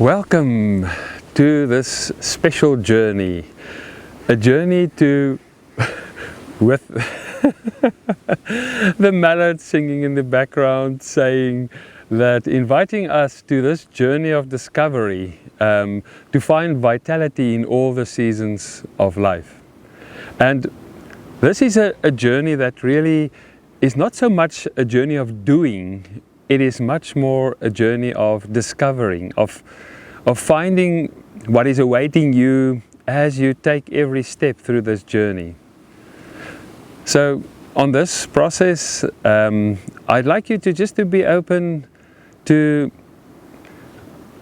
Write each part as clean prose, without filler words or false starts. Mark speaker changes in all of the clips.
Speaker 1: Welcome to this special journey, a journey to with the mallard singing in the background, saying that inviting us to this journey of discovery, to find vitality in all the seasons of life. And this is a journey that really is not so much a journey of doing, it is much more a journey of discovering, of finding what is awaiting you as you take every step through this journey. So on this process, I'd like you to be open to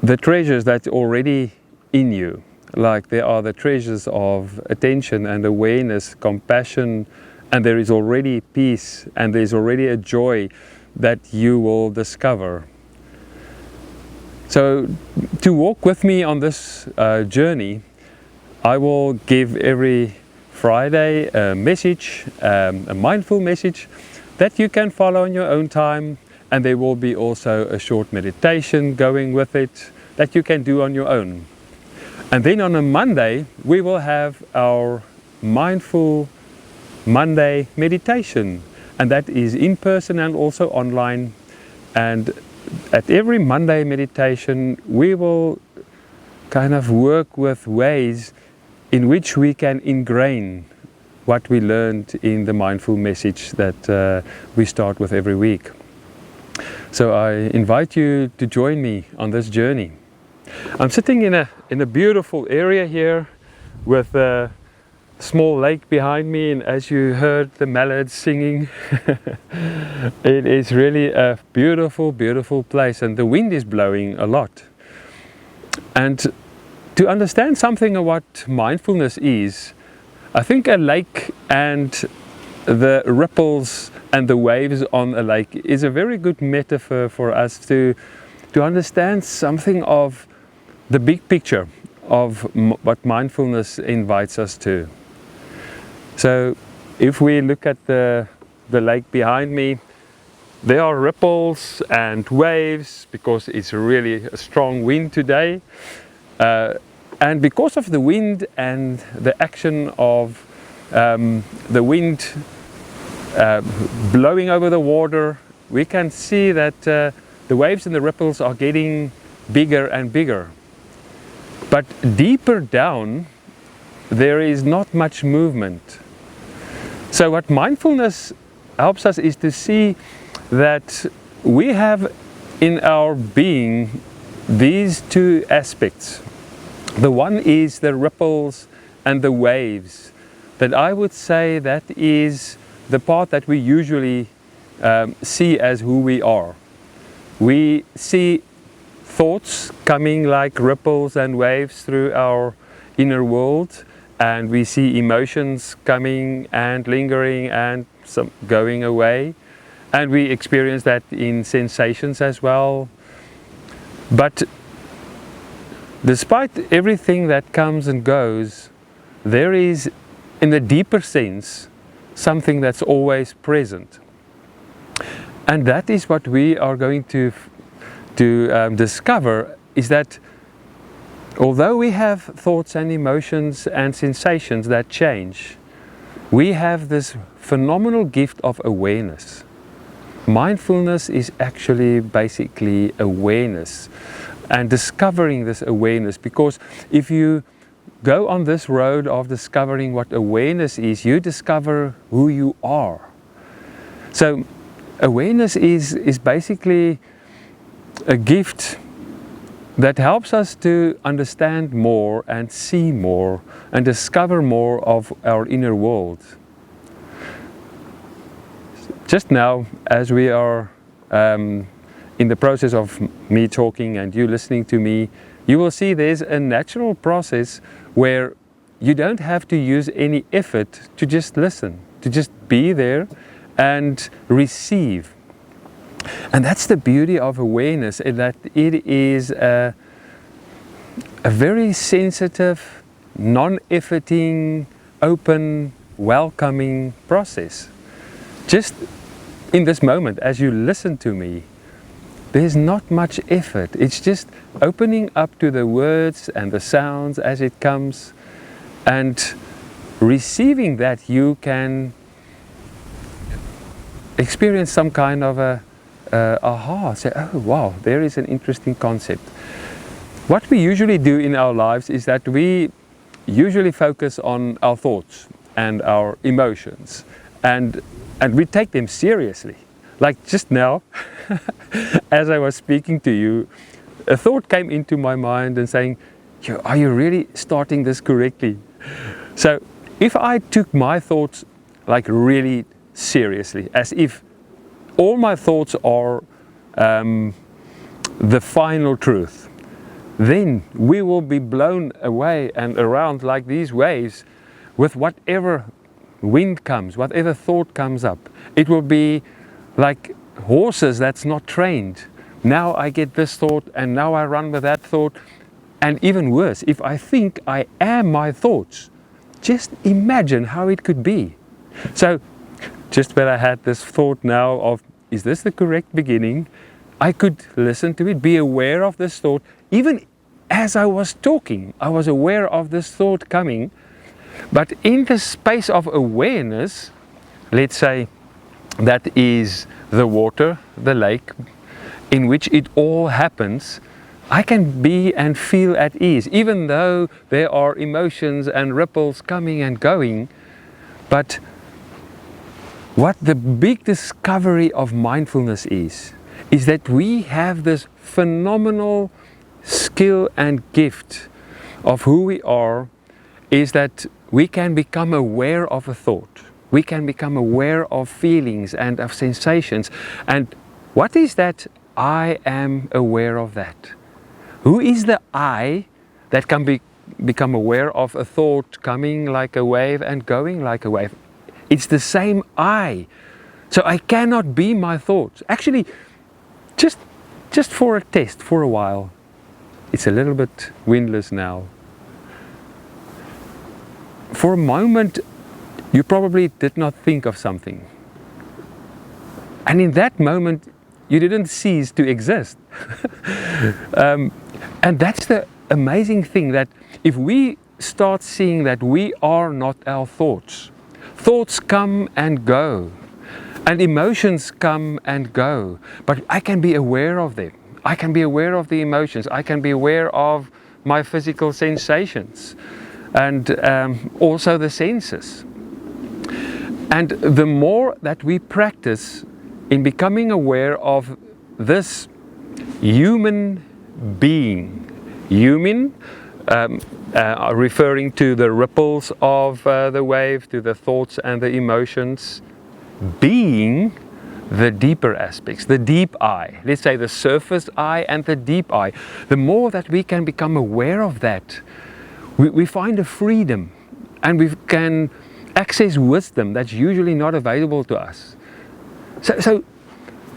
Speaker 1: the treasures that's already in you. Like there are the treasures of attention and awareness, compassion, and there is already peace and there's already a joy that you will discover. So to walk with me on this journey, I will give every Friday a message, a mindful message that you can follow in your own time, and there will be also a short meditation going with it that you can do on your own. And then on a Monday we will have our Mindful Monday meditation, and that is in person and also online. And at every Monday meditation we will kind of work with ways in which we can ingrain what we learned in the mindful message that we start with every week. So I invite you to join me on this journey. I'm sitting in a beautiful area here with a small lake behind me, and as you heard the mallards singing, it is really a beautiful, beautiful place, and the wind is blowing a lot. And to understand something of what mindfulness is, I think a lake and the ripples and the waves on a lake is a very good metaphor for us to understand something of the big picture of what mindfulness invites us to. So if we look at the lake behind me, there are ripples and waves because it's really a strong wind today. And because of the wind and the action of the wind blowing over the water, we can see that the waves and the ripples are getting bigger and bigger. But deeper down, there is not much movement. So what mindfulness helps us is to see that we have in our being these two aspects. The one is the ripples and the waves, that I would say that is the part that we usually see as who we are. We see thoughts coming like ripples and waves through our inner world, and we see emotions coming and lingering and some going away, and we experience that in sensations as well. But despite everything that comes and goes, there is, in the deeper sense, something that's always present. And that is what we are going to discover, is that although we have thoughts and emotions and sensations that change, we have this phenomenal gift of awareness. Mindfulness is actually basically awareness and discovering this awareness, because if you go on this road of discovering what awareness is, you discover who you are. So awareness is basically a gift that helps us to understand more and see more and discover more of our inner world. Just now, as we are in the process of me talking and you listening to me, you will see there's a natural process where you don't have to use any effort to just listen, to just be there and receive. And that's the beauty of awareness, in that it is a very sensitive, non-efforting, open, welcoming process. Just in this moment, as you listen to me, there's not much effort. It's just opening up to the words and the sounds as it comes, and receiving that you can experience some kind of a aha, say, oh wow, there is an interesting concept. What we usually do in our lives is that we usually focus on our thoughts and our emotions, and we take them seriously. Like just now, as I was speaking to you, a thought came into my mind and saying, are you really starting this correctly? So if I took my thoughts like really seriously, as if all my thoughts are the final truth, then we will be blown away and around like these waves with whatever wind comes, whatever thought comes up. It will be like horses that's not trained. Now I get this thought and now I run with that thought. And even worse, if I think I am my thoughts, just imagine how it could be. So just when I had this thought now of, is this the correct beginning? I could listen to it, be aware of this thought. Even as I was talking, I was aware of this thought coming. But in the space of awareness, let's say that is the water, the lake, in which it all happens, I can be and feel at ease, even though there are emotions and ripples coming and going. But what the big discovery of mindfulness is that we have this phenomenal skill and gift of who we are, is that we can become aware of a thought. We can become aware of feelings and of sensations. And what is that? I am aware of that. Who is the I that can become aware of a thought coming like a wave and going like a wave? It's the same I. So I cannot be my thoughts. Actually, just for a test, for a while, it's a little bit windless now. For a moment, you probably did not think of something. And in that moment, you didn't cease to exist. And that's the amazing thing, that if we start seeing that we are not our thoughts, thoughts come and go, and emotions come and go, but I can be aware of them. I can be aware of the emotions. I can be aware of my physical sensations, and also the senses. And the more that we practice in becoming aware of this human being, human, referring to the ripples of the wave, to the thoughts and the emotions, being the deeper aspects, the deep I, let's say the surface I and the deep I, the more that we can become aware of that, we find a freedom, and we can access wisdom that's usually not available to us. So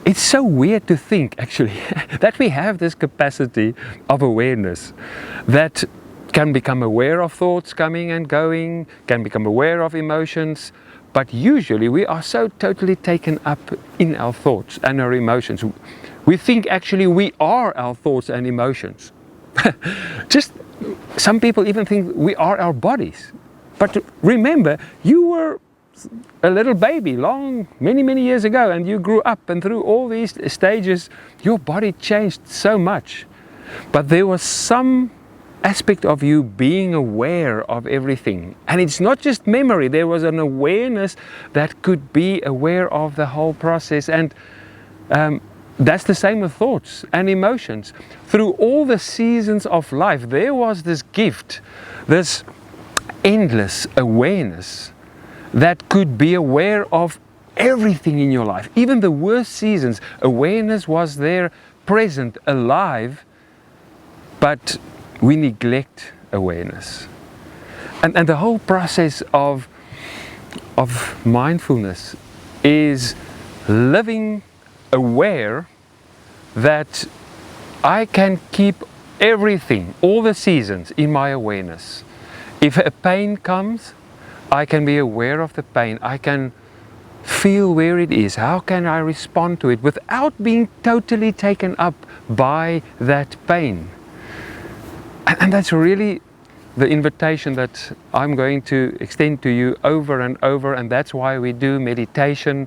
Speaker 1: it's so weird to think, actually, that we have this capacity of awareness that can become aware of thoughts coming and going, can become aware of emotions, but usually we are so totally taken up in our thoughts and our emotions. We think actually we are our thoughts and emotions. Just some people even think we are our bodies. But remember, you were a little baby many years ago, and you grew up, and through all these stages your body changed so much, but there was some aspect of you being aware of everything. And it's not just memory, there was an awareness that could be aware of the whole process. And that's the same with thoughts and emotions. Through all the seasons of life, there was this gift, this endless awareness that could be aware of everything in your life. Even the worst seasons, awareness was there, present, alive, but we neglect awareness. And the whole process of mindfulness is living aware that I can keep everything, all the seasons, in my awareness. If a pain comes, I can be aware of the pain. I can feel where it is. How can I respond to it without being totally taken up by that pain? And that's really the invitation that I'm going to extend to you over and over, and that's why we do meditation,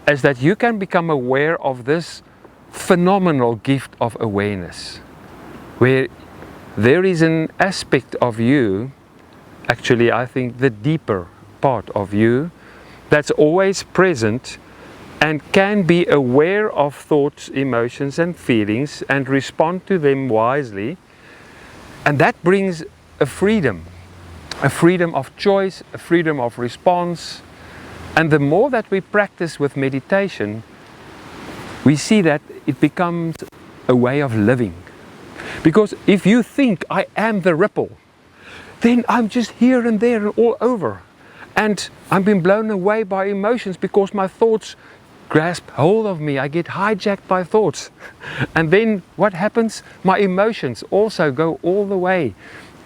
Speaker 1: is that you can become aware of this phenomenal gift of awareness, where there is an aspect of you, actually I think the deeper part of you, that's always present and can be aware of thoughts, emotions and feelings and respond to them wisely. And that brings a freedom of choice, a freedom of response. And the more that we practice with meditation, we see that it becomes a way of living. Because if you think I am the ripple, then I'm just here and there and all over. And I'm being blown away by emotions because my thoughts grasp hold of me. I get hijacked by thoughts. And then what happens? My emotions also go all the way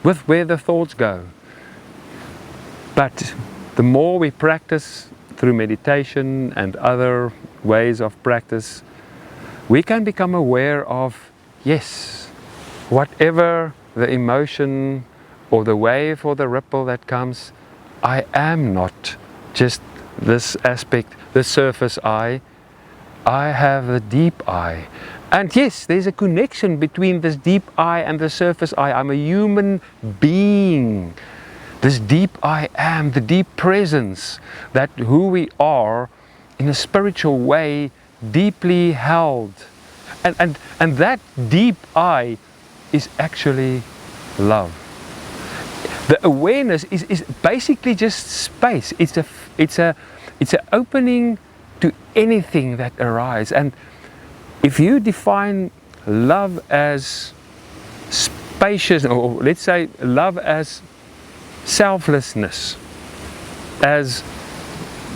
Speaker 1: with where the thoughts go. But the more we practice through meditation and other ways of practice, we can become aware of, yes, whatever the emotion or the wave or the ripple that comes, I am not just this aspect, the surface I have the deep I. And yes, there's a connection between this deep I and the surface I. I'm a human being. This deep I am, the deep presence, that who we are in a spiritual way, deeply held. And that deep I is actually love. The awareness is basically just space. It's an opening to anything that arises. And if you define love as spacious, or let's say love as selflessness, as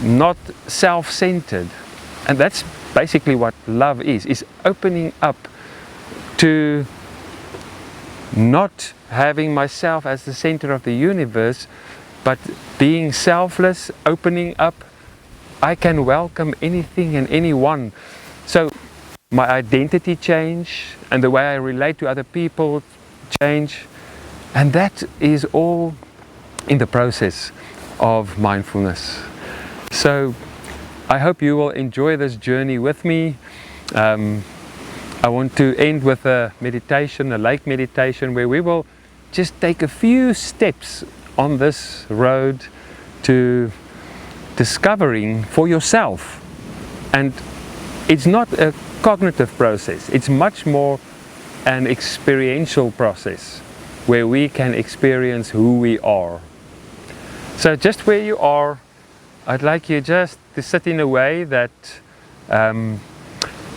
Speaker 1: not self-centered, and that's basically what love is opening up to not having myself as the center of the universe, but being selfless, opening up. I can welcome anything and anyone. So my identity change and the way I relate to other people change, and that is all in the process of mindfulness. So I hope you will enjoy this journey with me. I want to end with a meditation, a lake meditation, where we will just take a few steps on this road to discovering for yourself. And it's not a cognitive process, it's much more an experiential process where we can experience who we are. So just where you are, I'd like you just to sit in a way that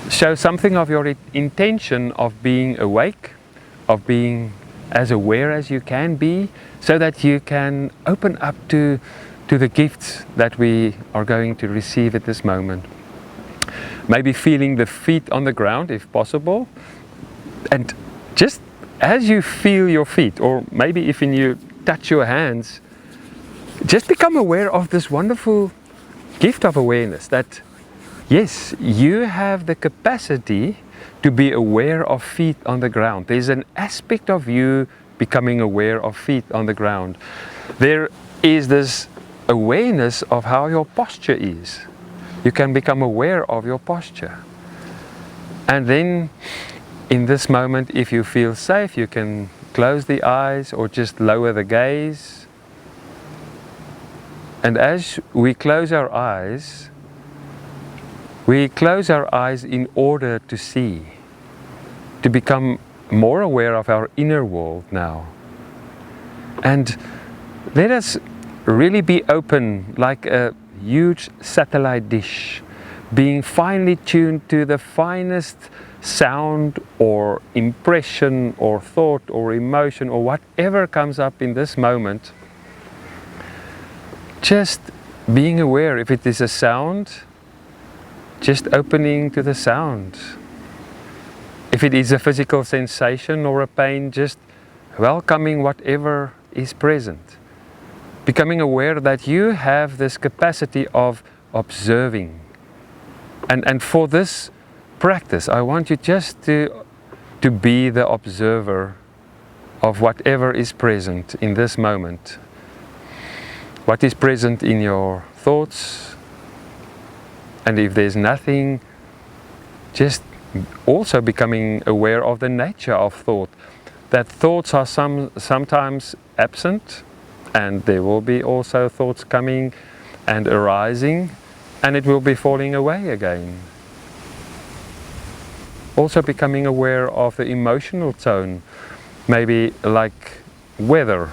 Speaker 1: show something of your intention of being awake, of being as aware as you can be, so that you can open up to the gifts that we are going to receive at this moment. Maybe feeling the feet on the ground if possible, and just as you feel your feet, or maybe if you touch your hands, just become aware of this wonderful gift of awareness that yes, you have the capacity to be aware of feet on the ground. There's an aspect of you becoming aware of feet on the ground. There is this awareness of how your posture is. You can become aware of your posture. And then in this moment, if you feel safe, you can close the eyes or just lower the gaze. And as we close our eyes in order to see, to become more aware of our inner world now. And let us really be open like a huge satellite dish, being finely tuned to the finest sound or impression or thought or emotion or whatever comes up in this moment. Just being aware. If it is a sound, just opening to the sound. If it is a physical sensation or a pain, just welcoming whatever is present. Becoming aware that you have this capacity of observing. And for this practice, I want you just to be the observer of whatever is present in this moment. What is present in your thoughts, and if there's nothing, just also becoming aware of the nature of thought. That thoughts are sometimes absent, and there will be also thoughts coming and arising, and it will be falling away again. Also becoming aware of the emotional tone, maybe like weather.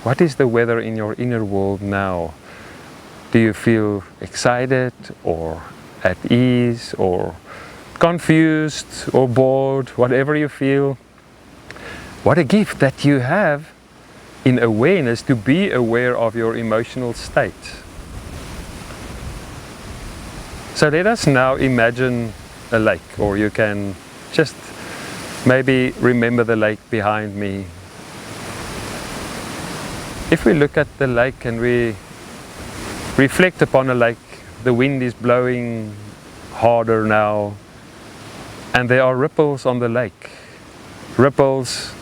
Speaker 1: What is the weather in your inner world now? Do you feel excited or at ease or confused or bored, whatever you feel? What a gift that you have in awareness to be aware of your emotional state. So let us now imagine a lake, or you can just maybe remember the lake behind me. If we look at the lake and we reflect upon a lake, the wind is blowing harder now, and there are ripples on the lake. Ripples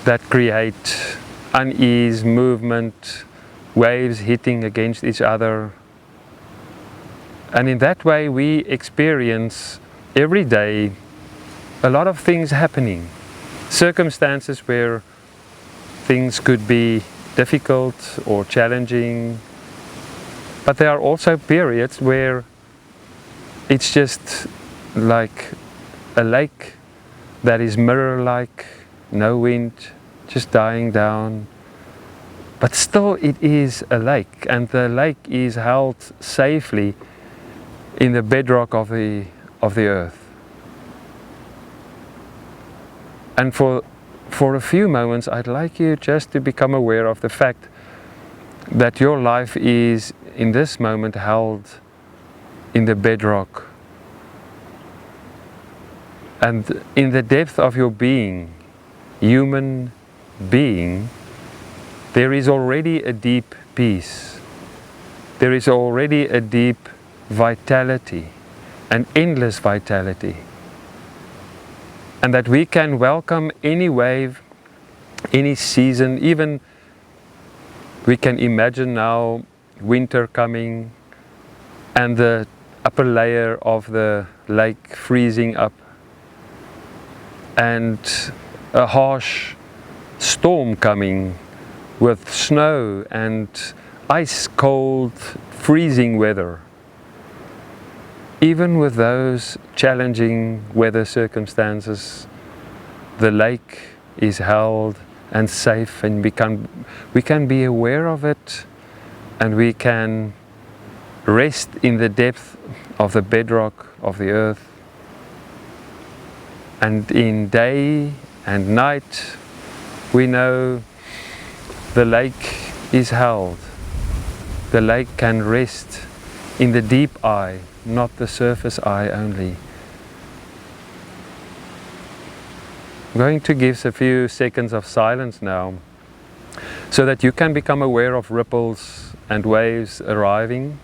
Speaker 1: that create unease, movement, waves hitting against each other. And in that way we experience every day a lot of things happening. Circumstances where things could be difficult or challenging, but there are also periods where it's just like a lake that is mirror-like, no wind, just dying down. But still it is a lake, and the lake is held safely in the bedrock of the earth. And for a few moments I'd like you just to become aware of the fact that your life is in this moment held in the bedrock. And in the depth of your being, human being, there is already a deep peace. There is already a deep vitality, an endless vitality. And that we can welcome any wave, any season. Even we can imagine now winter coming and the upper layer of the lake freezing up, and a harsh storm coming with snow and ice cold freezing weather. Even with those challenging weather circumstances, the lake is held and safe, and we can be aware of it, and we can rest in the depth of the bedrock of the earth. And in day and night, we know the lake is held. The lake can rest in the deep eye, not the surface eye only. I'm going to give a few seconds of silence now, so that you can become aware of ripples and waves arriving.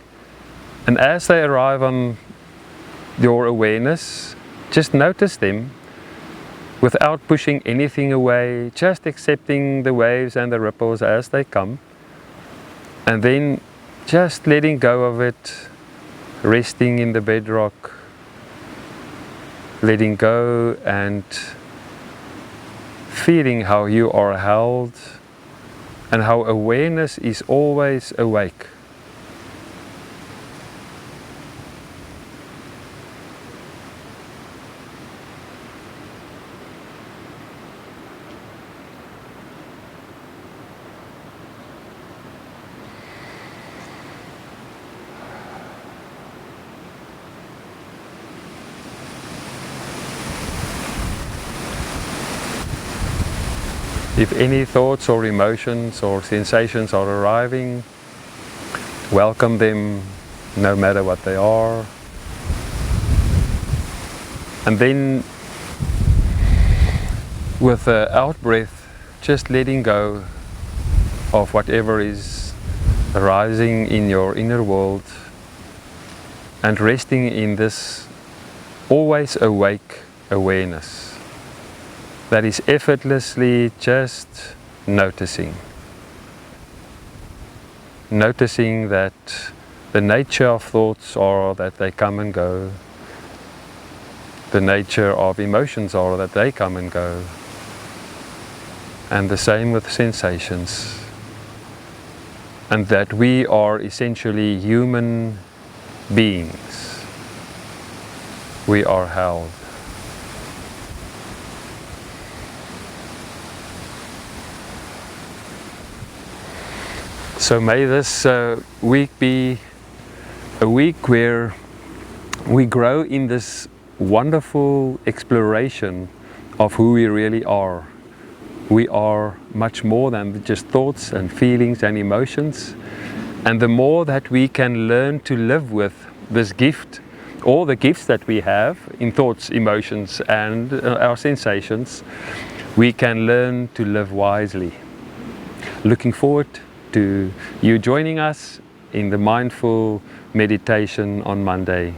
Speaker 1: And as they arrive on your awareness, just notice them without pushing anything away, just accepting the waves and the ripples as they come, and then just letting go of it, resting in the bedrock, letting go and feeling how you are held, and how awareness is always awake. If any thoughts or emotions or sensations are arriving, welcome them no matter what they are. And then with the out breath, just letting go of whatever is arising in your inner world, and resting in this always awake awareness that is effortlessly just noticing. Noticing that the nature of thoughts are that they come and go. The nature of emotions are that they come and go. And the same with sensations. And that we are essentially human beings. We are held. So may this week be a week where we grow in this wonderful exploration of who we really are. We are much more than just thoughts and feelings and emotions. And the more that we can learn to live with this gift, all the gifts that we have in thoughts, emotions and our sensations, we can learn to live wisely. Looking forward to you joining us in the mindful meditation on Monday.